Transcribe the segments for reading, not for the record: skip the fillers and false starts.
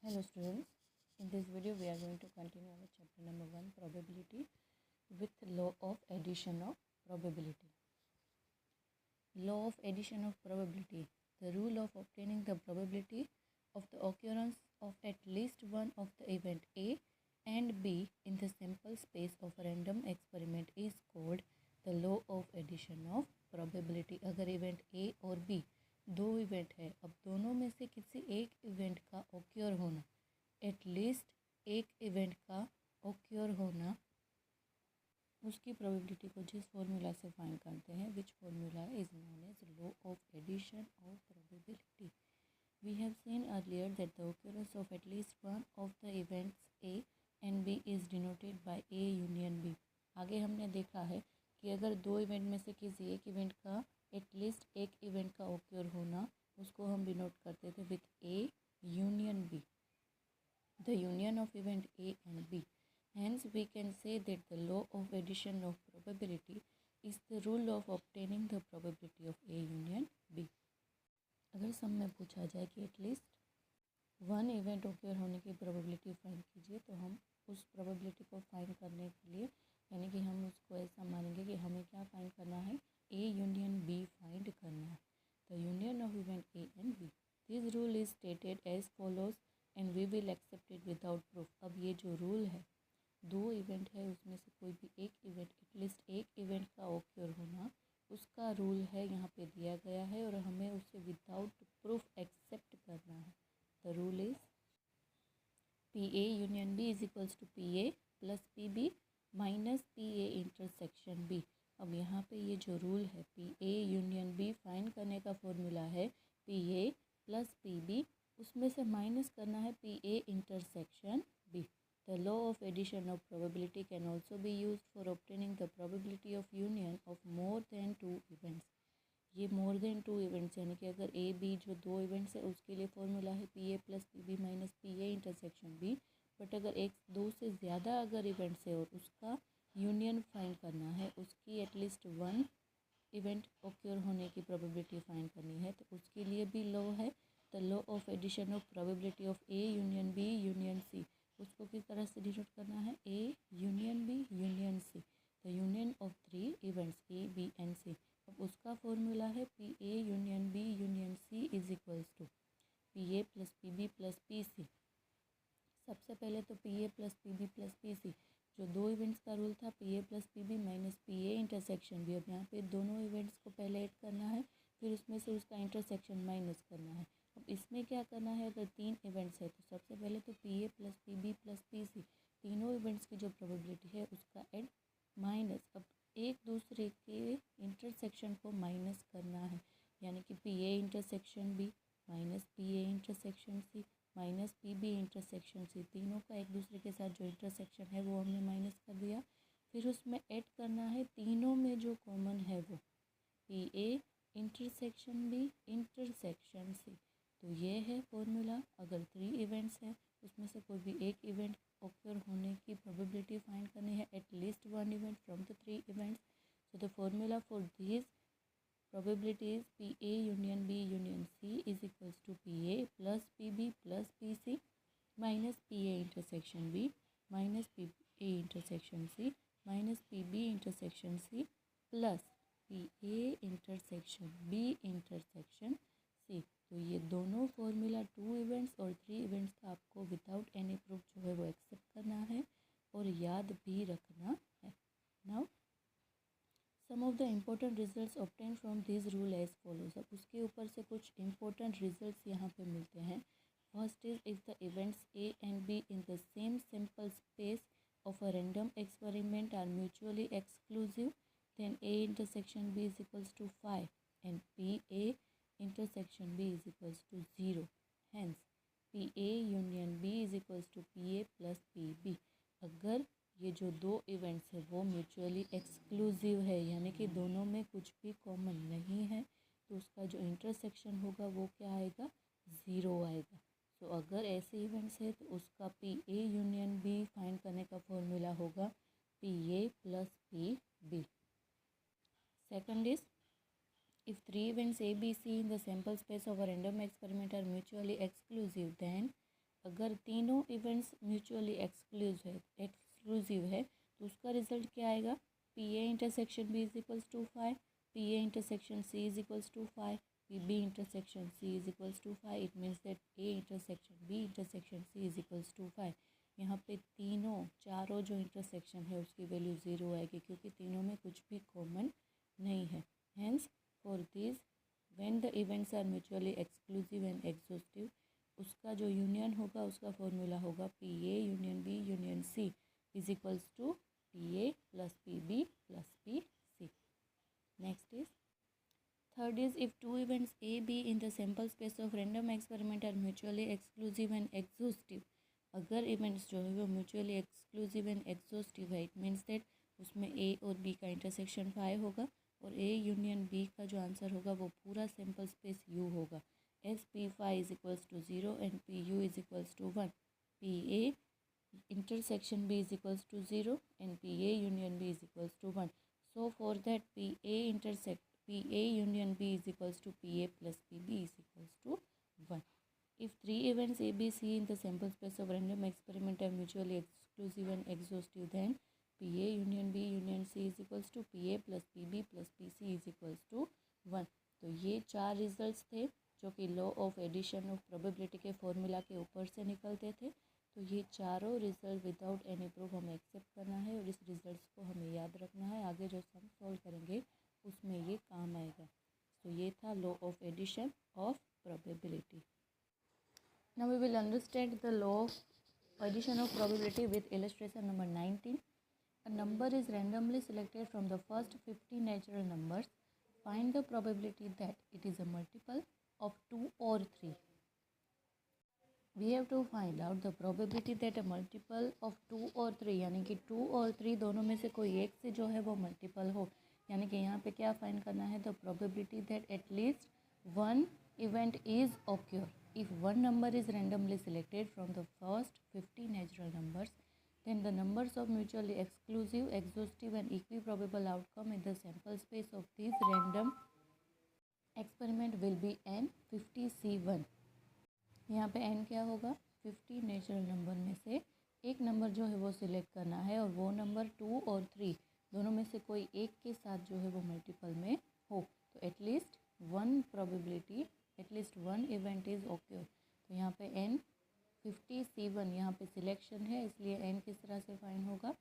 Hello students, in this video we are going to continue our chapter number 1 probability with law of addition of probability. Law of addition of probability, the rule of obtaining the probability of the occurrence of at least one of the event A and B in the sample space of a random experiment is called the law of addition of probability. अगर event A और B दो event है, अब दोनों में से किसी एक इवेंट का ओक्योर होना, एटलीस्ट एक इवेंट का ओक्योर होना, उसकी प्रोबेबिलिटी को जिस फॉर्मूला से फाइंड करते हैं, which formula is known as law of addition of probability. We have seen earlier that the occurrence of at least one of the events A and B is denoted by A union B. आगे हमने देखा है कि अगर दो event में से किसी एक इवेंट का एटलीस्ट एक इवेंट का ओक्योर होना, उसको हम डिनोट करते थे with A union B, the union of event A and B. Hence we can say that the law of addition of probability is the rule of obtaining the probability of A union B. अगर सम में पूछा जाए कि at least one event occur होने की probability find कीजिए, तो हम उस प्रोबेबिलिटी को फाइंड करने के लिए, यानी कि हम उसको ऐसा मानेंगे कि हमें क्या फाइंड करना है, ए यूनियन बी फाइंड करना है, the union of event A and B. This rule is stated as follows and we will accept it without proof. अब ये जो रूल है, दो इवेंट है, उसमें से कोई भी एक इवेंट, एटलीस्ट एक इवेंट का ओक्योर होना, उसका रूल है, यहाँ पे दिया गया है और हमें उसे विदाउट प्रूफ एक्सेप्ट करना है. The rule is P A union B is equals to P A plus P B minus P A intersection B. अब यहाँ पे ये जो रूल है, P A union B find करने का फॉर्मूला है P A plus P B, उसमें से माइनस करना है P A intersection B. The law of addition of probability can also be used for obtaining the probability of union of more than two events. ये more than two events यानी कि अगर A B जो दो events है, उसके लिए formula है P A plus P B minus P A intersection B. But अगर एक दो से ज़्यादा अगर इवेंट्स है और उसका यूनियन फाइंड करना है, उसकी एटलीस्ट वन इवेंट ओक्योर होने की प्रोबेबिलिटी फाइंड करनी है, तो उसके लिए भी लॉ है the law of addition of probability of A union B union C. उसको किस तरह से डिनोट करना है, A union B union C, the union of three events A B and C. अब उसका फॉर्मूला है P A union B union C is equals to P A plus P B plus P C. सबसे पहले तो P A plus P B plus P C, जो दो events का rule था, P A plus P B minus P A intersection B. अब यहाँ पे दोनों इवेंट्स को पहले ऐड करना है, फिर उसमें से उसका इंटरसेक्शन माइनस करना है. अब इसमें क्या करना है, अगर तीन इवेंट्स है तो सबसे पहले तो P A plus P B plus P C, तीनों इवेंट्स की जो प्रोबेबिलिटी है उसका ऐड माइनस. अब एक दूसरे के इंटरसेक्शन को माइनस करना है, यानी कि P A intersection B minus P A intersection C minus P B intersection C. तीनों का एक दूसरे के साथ जो इंटरसेक्शन है वो हमने माइनस कर दिया. फिर उसमें ऐड करना है तीनों में जो कॉमन है वो P A intersection B intersection C. तो ये है फॉर्मूला. अगर थ्री इवेंट्स है, उसमें से कोई भी एक इवेंट ओक्योर होने की प्रोबेबिलिटी फाइंड करनी है, at least one event from the three events. So the formula for this probability is P A union B union C is equals to P A plus P B plus P C minus P A intersection B minus P A intersection C minus P B intersection C plus P A intersection B intersection C. तो ये दोनों formula to events और three events का आपको without any proof जो है वो accept करना है और याद भी रखना है. Now some of the important results obtain from this rule as follows. अब उसके ऊपर से कुछ इम्पोर्टेंट रिजल्ट्स यहाँ पे मिलते हैं. First is if the events A and B in the same simple space of a random experiment are mutually exclusive, then A intersection B is equals to 5 and P A intersection B is equals to 0. Hence PA union B is equals to PA plus PB. अगर ये जो दो events है वो mutually exclusive है, यानी कि दोनों में कुछ भी कॉमन नहीं है, तो उसका जो इंटरसेक्शन होगा वो क्या आएगा, 0 आएगा. तो अगर ऐसे इवेंट्स है तो उसका PA यूनियन B फाइंड करने का फॉर्मूला होगा PA plus PB. Second is if three events A, B, C in the sample space of a random experiment are mutually exclusive, then अगर तीनों इवेंट्स म्यूचुअली एक्सक्लूसिव है तो उसका result क्या आएगा, P A intersection B is equals to 5, P A intersection C is equals to 5, P B intersection C is equals to 5. It means that A intersection B intersection C is equals to 5. यहाँ पे चारों जो intersection है उसकी value 0 आएगी क्योंकि तीनों में कुछ भी कॉमन नहीं है. Hence for this when the events are mutually exclusive and exhaustive, उसका जो यूनियन होगा उसका फॉर्मूला होगा P A union B union C is equals to P A plus P B plus P C. Next is third is if two events A B in the sample space of random experiment are mutually exclusive and exhaustive. अगर events जो है वो mutually exclusive and exhaustive है, it means that उसमें ए और B का intersection 5 होगा और ए यूनियन बी का जो आंसर होगा वो पूरा सैम्पल स्पेस यू होगा. S P phi is equals to 0 and P U is equals to 1. P A intersection B is equals to 0 and PA union B is equals to 1. So for that PA union B is equals to PA plus PB is equals to 1. If three events A, B, C in the sample space of random experiment are mutually exclusive and exhaustive, then PA union B union C is equals to PA plus PB plus PC is equals to 1. तो ये चार results थे जो कि law of addition of probability के formula के ऊपर से निकलते थे. तो ये चारों रिजल्ट विदाउट एनी प्रूफ हमें एक्सेप्ट करना है और इस रिजल्ट्स को हमें याद रखना है. आगे जो सम सॉल्व करेंगे उसमें ये काम आएगा. तो ये था law of addition of probability. Now we will understand the law of addition of probability with illustration number 19. A number is randomly selected from the first 50 natural numbers. Find the probability that it is a multiple of 2 और 3. We have to find out the probability that a multiple of 2 और 3 यानी कि 2 और 3 दोनों में से कोई एक से जो है वो मल्टीपल हो. यानी कि यहाँ पे क्या फाइंड करना है, the probability that at least one event is occur if one number is randomly selected from the first 50 natural numbers, then the numbers of mutually exclusive, exhaustive and equiprobable outcome in the sample space of this random experiment will be n 50C1. यहाँ पे n क्या होगा, 50 natural number में से एक number जो है वो सिलेक्ट करना है और वो नंबर 2 और 3 दोनों में से कोई एक के साथ जो है वो मल्टीपल में हो. तो at least one probability, at least one event is occur. तो यहाँ पे n 50C1 यहाँ पे सिलेक्शन है इसलिए n किस तरह से फाइंड होगा,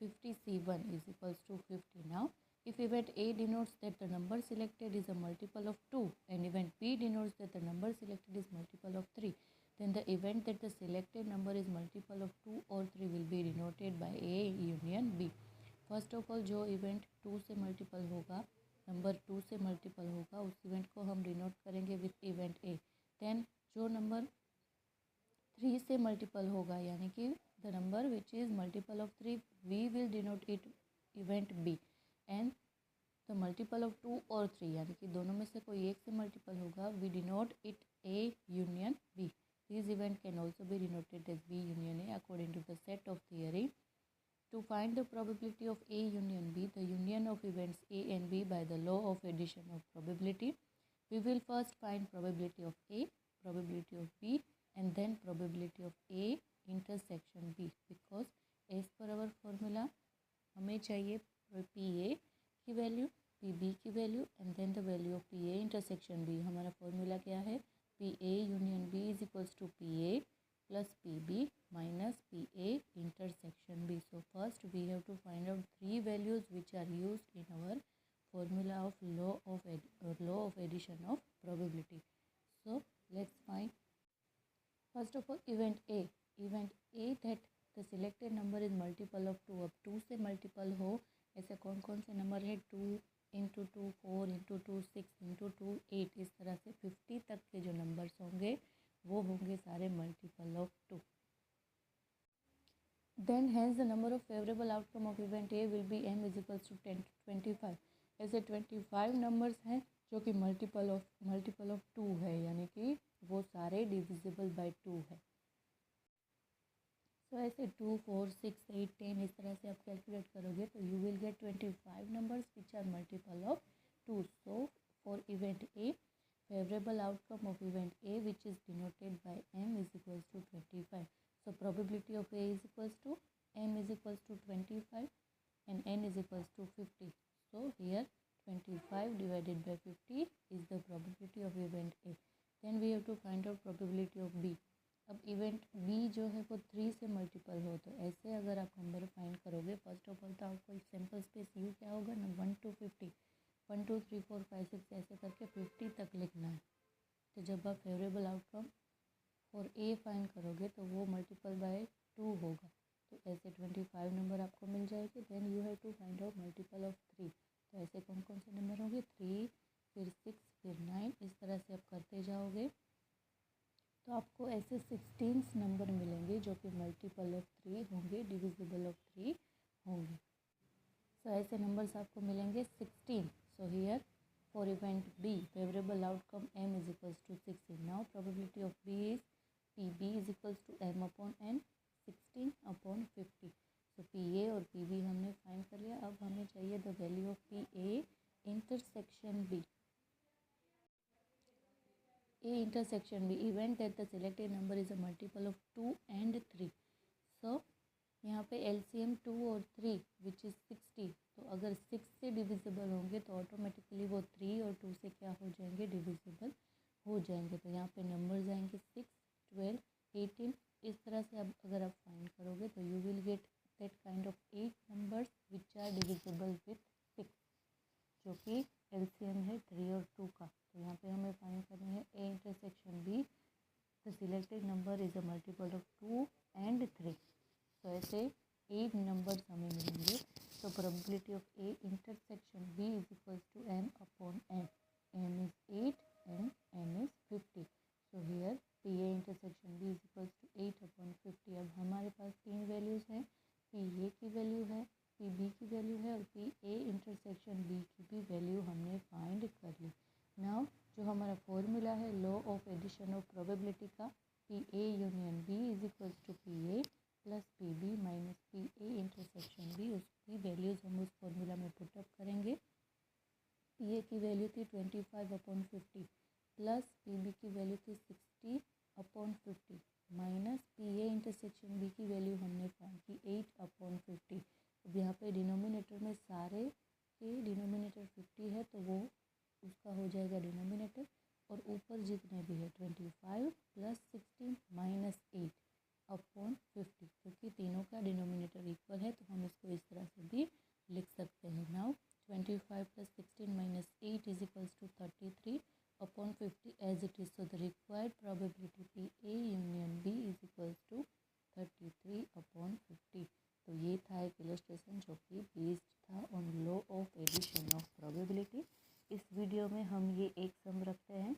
50C1 is equals to 50. Now if event A denotes that the number selected is a multiple of 2 and event B denotes that the number selected is multiple of 3, then the event that the selected number is multiple of 2 or 3 will be denoted by A union B. First of all जो event 2 से multiple होगा, number 2 से multiple होगा, उस event को हम denote करेंगे with event A. then जो नंबर 3 से multiple होगा यानी कि the number which is multiple of 3 we will denote it event B. And the multiple of 2 और 3 यानी कि दोनों में से कोई एक से मल्टीपल होगा, we denote it A union B. This event can also be denoted as B union A according to the set of theory. To find the probability of A union B, the union of events A and B by the law of addition of probability, we will first find probability of A, probability of B and then probability of A intersection B. Because as per our formula हमें चाहिए P A की value, P B की value and then the value of P A intersection B. हमारा formula क्या है, P A union B is equals to P A plus P B minus P A intersection B. So first we have to find out 3 values which are used in our formula of law of addition of probability. So let's find first of all event A that the selected number is multiple of 2. अब 2 से multiple हो ऐसे कौन कौन से number है, 2 into 2 4 into 2 6 into 2 8, इस तरह से 50 तक के जो नंबर्स होंगे वो होंगे सारे multiple of 2. Then hence the number of favourable outcome of event A will be m is equals to 10 to 25. ऐसे 25 नंबर्स हैं जो कि मल्टीपल ऑफ 2 है यानी कि वो सारे डिविजिबल बाय 2 है. तो ऐसे 2 4 6 8 10 इस तरह से आप कैलकुलेट करोगे तो you will get 25 numbers which are multiple of 2. So for event A, favourable outcome of event A which is denoted by m is equals to 25 probability of A is equals to M is equals to 25 and N is equals to 50. So here 25 divided by 50 is the probability of event A. Then we have to find out probability of B. अब event B जो है वो 3 से multiple हो, तो ऐसे अगर आप नंबर फाइंड करोगे, फर्स्ट ऑफ ऑल तो आपको सैम्पल स्पेस U क्या होगा ना, 1 to 50, 1 2 3 4 5 6 ऐसे करके 50 तक लिखना है। तो जब आप favourable outcome for A find करोगे तो वो मल्टीपल बाय 2 होगा, तो ऐसे 25 नंबर आपको मिल जाएगी। Then you have to find out multiple of 3, तो ऐसे कौन कौन से नंबर होंगे, 3 फिर 6 फिर 9, इस तरह से आप करते जाओगे तो आपको ऐसे 16 नंबर मिलेंगे जो कि मल्टीपल ऑफ 3 होंगे, डिविजिबल ऑफ 3 होंगे। सो ऐसे नंबर्स आपको मिलेंगे 16। So here for event B favourable outcome m is equals to 16। Now probability of b is pb is equals to m upon n 16 upon 50। So pa और pb हमने find कर लिया। अब हमें चाहिए the value of pa intersection b। A intersection B event that the selected number is a multiple of 2 and 3. So यहाँ पे LCM 2 और 3 which is 60, तो अगर 6 से डिविजिबल होंगे तो ऑटोमेटिकली वो 3 और 2 से क्या हो जाएंगे, डिविजिबल हो जाएंगे। तो यहाँ पे नंबर्स आएंगे 6 12 18। इस तरह से अब अगर आप फाइंड करोगे तो you will get that kind of 8 numbers which are divisible with 6, जो कि LCM है 3 और 2 का। तो यहाँ पे हमें फाइंड करनी है A intersection B, the selected number is a multiple of 2 and 3। तो ऐसे 8 नंबर्स हमें मिलेंगे। तो probability of A intersection B is equals to M upon N। M is 8 and N is 50। So here PA intersection B is equals to 8 upon 50। अब हमारे पास 3 values हैं, PA की वैल्यू है, PB की वैल्यू है और PA इंटरसेक्शन B की भी वैल्यू हमने फाइंड कर ली। नाउ जो हमारा फॉर्मूला है law of addition of probability का, PA union B is equals to PA plus PB minus PA intersection B, उसकी वैल्यूज़ हम उस फॉर्मूला में पुटअप करेंगे। PA की वैल्यू थी 25 अपॉन 50 प्लस PB की वैल्यू थी 60 upon 50 minus PA intersection B की वैल्यू हमने फाइंड की 8 अपॉन 50। अब यहाँ पे डिनोमिनेटर में सारे के डिनोमिनेटर 50 है तो वो उसका हो जाएगा डिनोमिनेटर, और ऊपर जितने भी है 25 प्लस 16 माइनस 8 अपॉन 50, क्योंकि तीनों का डिनोमिनेटर इक्वल है तो हम इसको इस तरह से भी लिख सकते हैं। Now 25 plus 16 minus 8 is equals to 33 upon 50 as it is. So the required probability PA union B is equals to 33 upon 50। तो ये था एक इलस्ट्रेशन जो कि बेस्ड था on law of addition of probability. इस वीडियो में हम ये एक सम रखते हैं